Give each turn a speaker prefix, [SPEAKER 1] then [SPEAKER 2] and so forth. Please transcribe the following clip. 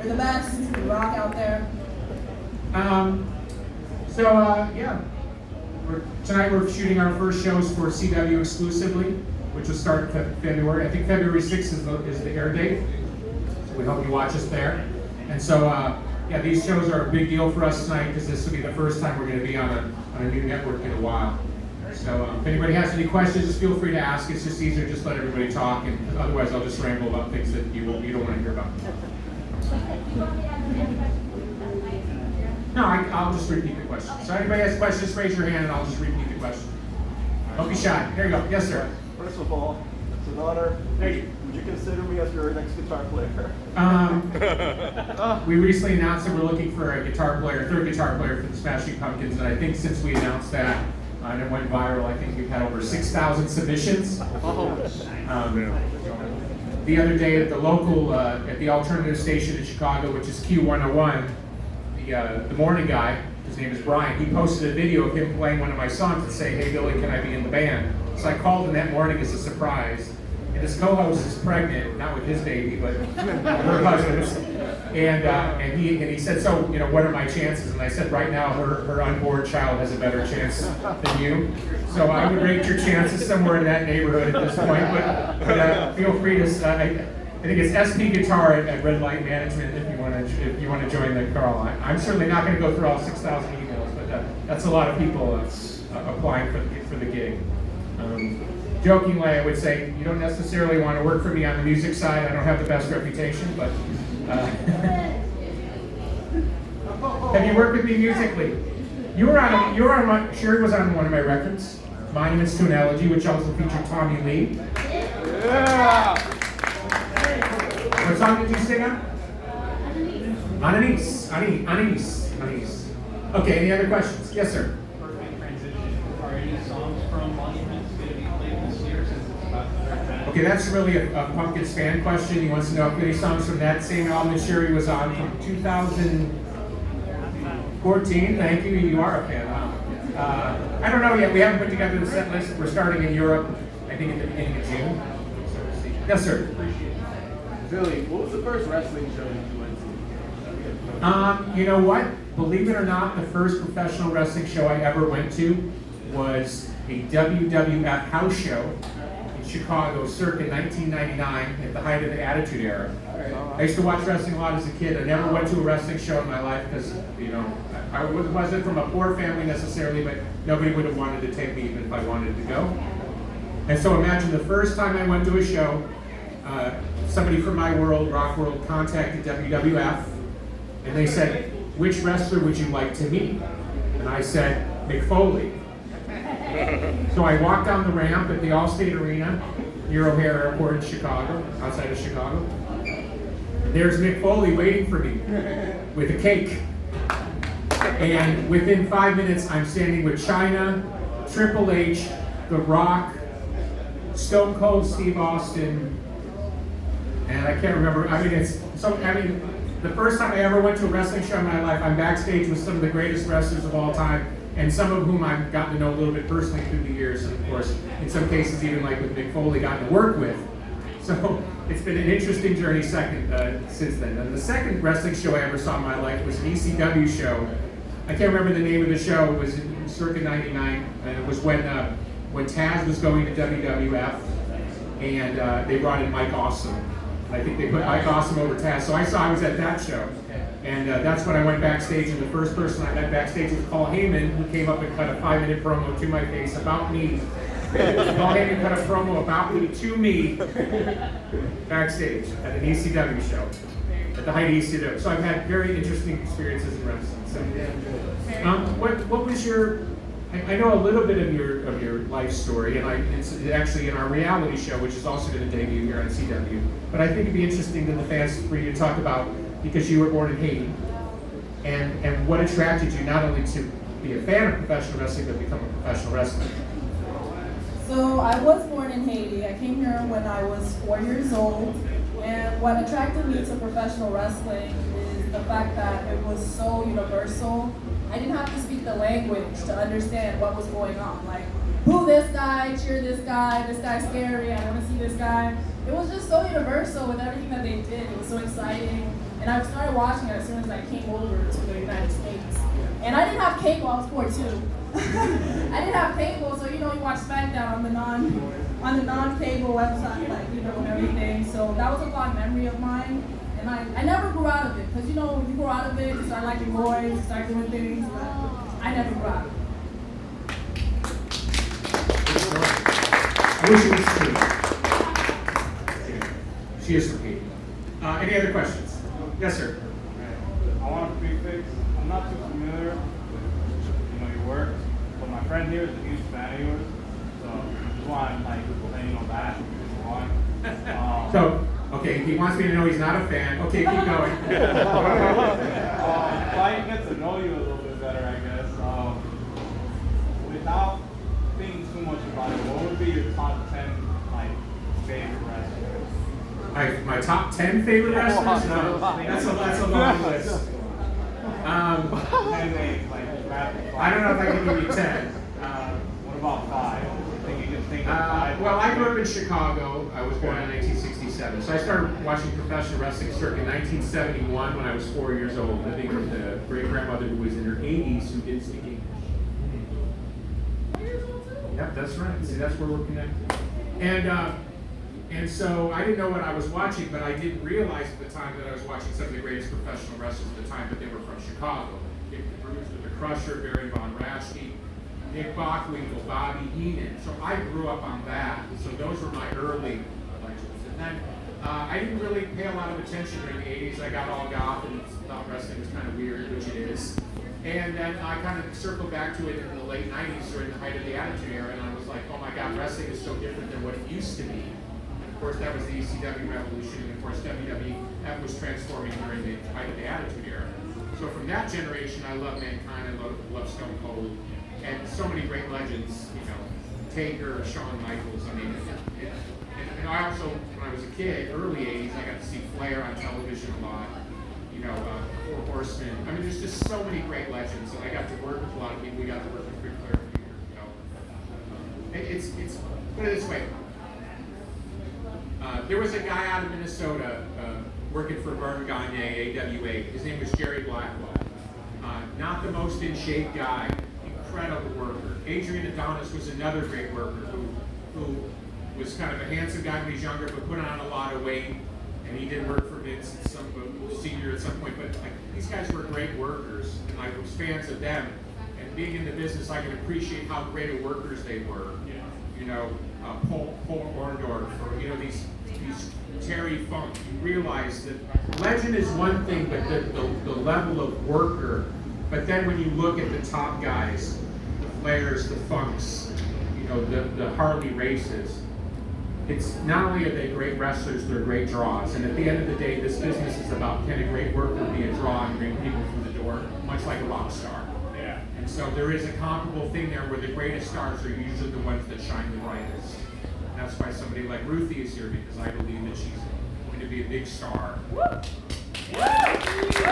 [SPEAKER 1] You're the best. You rock out there.
[SPEAKER 2] Yeah. Tonight we're shooting our first shows for CW exclusively, which will start in February. I think February 6th is the air date. So we hope you watch us there. And so, yeah, these shows are a big deal for us tonight because this will be the first time we're going to be on a new network in a while. So if anybody has any questions, just feel free to ask. It's just easier to just let everybody talk, and otherwise I'll just ramble about things that you don't want to hear about. No, I'll just repeat the question. So anybody has questions, just raise your hand and I'll just repeat the question. Don't be shy. There you go. Yes, sir.
[SPEAKER 3] First of all, it's an honor.
[SPEAKER 2] Thank you.
[SPEAKER 3] Would you consider me as your next guitar player?
[SPEAKER 2] We recently announced that we're looking for a third guitar player for the Smashing Pumpkins, and I think since we announced that, and it went viral, I think we've had over 6,000 submissions. The other day at the local, at the alternative station in Chicago, which is Q101, the morning guy, his name is Brian, he posted a video of him playing one of my songs and saying, "Hey Billy, can I be in the band?" So I called him that morning as a surprise. And his co-host is pregnant, not with his baby, but her husband's. And he said, "So, what are my chances?" And I said, "Right now, her unborn child has a better chance than you. So I would rate your chances somewhere in that neighborhood at this point. But feel free to. I think it's SP Guitar at Red Light Management if you want to join the call. I'm certainly not going to go through all 6,000 emails, but that's a lot of people applying for the gig. Jokingly, I would say you don't necessarily want to work for me on the music side. I don't have the best reputation, but have you worked with me musically? Sherry was on one of my records, Monuments to an Elegy, which also featured Tommy Lee.
[SPEAKER 3] Yeah!
[SPEAKER 2] What song did you sing on? Anais. Okay, any other questions? Yes, sir.
[SPEAKER 4] Perfect transition. Are any songs from Monuments going to be played this year since it's about the third time?
[SPEAKER 2] Okay, that's really a Pumpkins fan question. He wants to know if any songs from that same album that Sherry was on from 2014. Thank you. You are a fan. I don't know yet. We haven't put together the set list. We're starting in Europe, I think, at the beginning of June. Yes, sir.
[SPEAKER 5] Billy, what was the first wrestling show that you went to?
[SPEAKER 2] You know what? Believe it or not, the first professional wrestling show I ever went to was a WWF house show in Chicago circa 1999 at the height of the Attitude Era. I used to watch wrestling a lot as a kid. I never went to a wrestling show in my life because, I wasn't from a poor family necessarily, but nobody would have wanted to take me even if I wanted to go. And so imagine the first time I went to a show, somebody from my world, rock world, contacted WWF, and they said, "Which wrestler would you like to meet?" And I said, "Mick Foley." So I walked down the ramp at the Allstate Arena near O'Hare Airport in Chicago, outside of Chicago. There's Mick Foley waiting for me with a cake. And within 5 minutes, I'm standing with Chyna, Triple H, The Rock, Stone Cold Steve Austin, and I can't remember. The first time I ever went to a wrestling show in my life, I'm backstage with some of the greatest wrestlers of all time, and some of whom I've gotten to know a little bit personally through the years, and of course, in some cases, even like with Mick Foley, gotten to work with. So it's been an interesting journey since then. And the second wrestling show I ever saw in my life was an ECW show. I can't remember the name of the show. It was in circa '99, and it was when Taz was going to WWF, and they brought in Mike Awesome. I think they put Mike Awesome over Taz. So I was at that show. And that's when I went backstage, and the first person I met backstage was Paul Heyman, who came up and cut a 5-minute promo to my face about me. Paul Heyman cut a promo about me to me backstage at an ECW show, at the height of ECW. So I've had very interesting experiences in wrestling. So, what was your? I know a little bit of your life story, and it's actually in our reality show, which is also going to debut here on CW. But I think it'd be interesting to the fans for you to talk about, because you were born in Haiti, and what attracted you not only to be a fan of professional wrestling, but become a professional wrestler.
[SPEAKER 1] So I was born in Haiti. I came here when I was 4 years old, and what attracted me to professional wrestling is the fact that it was so universal. I didn't have to speak the language to understand what was going on. Like, boo this guy, cheer this guy's scary, I want to see this guy. It was just so universal with everything that they did. It was so exciting. And I started watching it as soon as I came over to the United States. And I didn't have cable, I was poor too. I didn't have cable, so you watch SmackDown on the non-cable website, and everything. So that was a fond memory of mine. And I never grew out of it, because when you grow out of it, you start liking boys, you start doing things, but I never grew out of it.
[SPEAKER 2] I wish it was true. She is from Haiti. Any other questions? Yes, sir.
[SPEAKER 6] I want to prefix. I'm not too familiar with your work, but my friend here is a huge fan of yours, so I just want to let that.
[SPEAKER 2] So, okay, he wants me to know he's not a fan. Okay, keep going.
[SPEAKER 6] So I can get to know you a little bit better, I guess. Without thinking too much about it, what would be your top 10 favorite wrestlers?
[SPEAKER 2] My top 10 favorite wrestlers? No, that's a long list.
[SPEAKER 6] 10 names, rapid fire.
[SPEAKER 2] I don't know if I can give you 10.
[SPEAKER 6] What about 5? I think you can think of 5.
[SPEAKER 2] Well, I grew up in Chicago. I was born in 1967. So I started watching professional wrestling starting in 1971 when I was 4 years old, living with a great-grandmother who was in her 80s who didn't speak English.
[SPEAKER 1] 4 years old too?
[SPEAKER 2] Yep, that's right. See, that's where we're connected. And so I didn't know what I was watching, but I didn't realize at the time that I was watching some of the greatest professional wrestlers at the time, but they were from Chicago. Dick the Bruiser, the Crusher, Barry Von Raschke, Nick Bockwinkel, Bobby Heenan. So I grew up on that. So those were my early legends. And then I didn't really pay a lot of attention during the 80s. I got all goth and thought wrestling was kind of weird, which it is. And then I kind of circled back to it in the late 90s during the height of the Attitude Era, and I was like, oh my God, wrestling is so different than what it used to be. Of course, that was the ECW revolution, and of course, WWF was transforming during the height of the Attitude Era. So from that generation, I love Mankind, I love Stone Cold, and so many great legends, Taker, Shawn Michaels. I mean, and I also, when I was a kid, early 80s, I got to see Flair on television a lot. Four Horsemen. I mean, there's just so many great legends, and I got to work with a lot of people. We got to work with Ric Flair for years. It's put it this way. There was a guy out of Minnesota working for Vern Gagne, AWA. His name was Jerry Blackwell. Not the most in shape guy, incredible worker. Adrian Adonis was another great worker who was kind of a handsome guy when he was younger, but put on a lot of weight. And he did work for Vince Senior at some point. But these guys were great workers, and I was fans of them. And being in the business, I can appreciate how great of workers they were. Paul Orndorff, or these Terry Funk. You realize that legend is one thing, but the level of worker. But then when you look at the top guys, the Flairs, the Funks, the Harley Races, it's not only are they great wrestlers, they're great draws. And at the end of the day, this business is about, can a great worker be a draw and bring people through the door, much like a rock star.
[SPEAKER 6] Yeah.
[SPEAKER 2] And so there is a comparable thing there where the greatest stars are usually the ones that shine the brightest. And that's why somebody like Ruthie is here, because I believe that she's going to be a big star.
[SPEAKER 1] Yeah.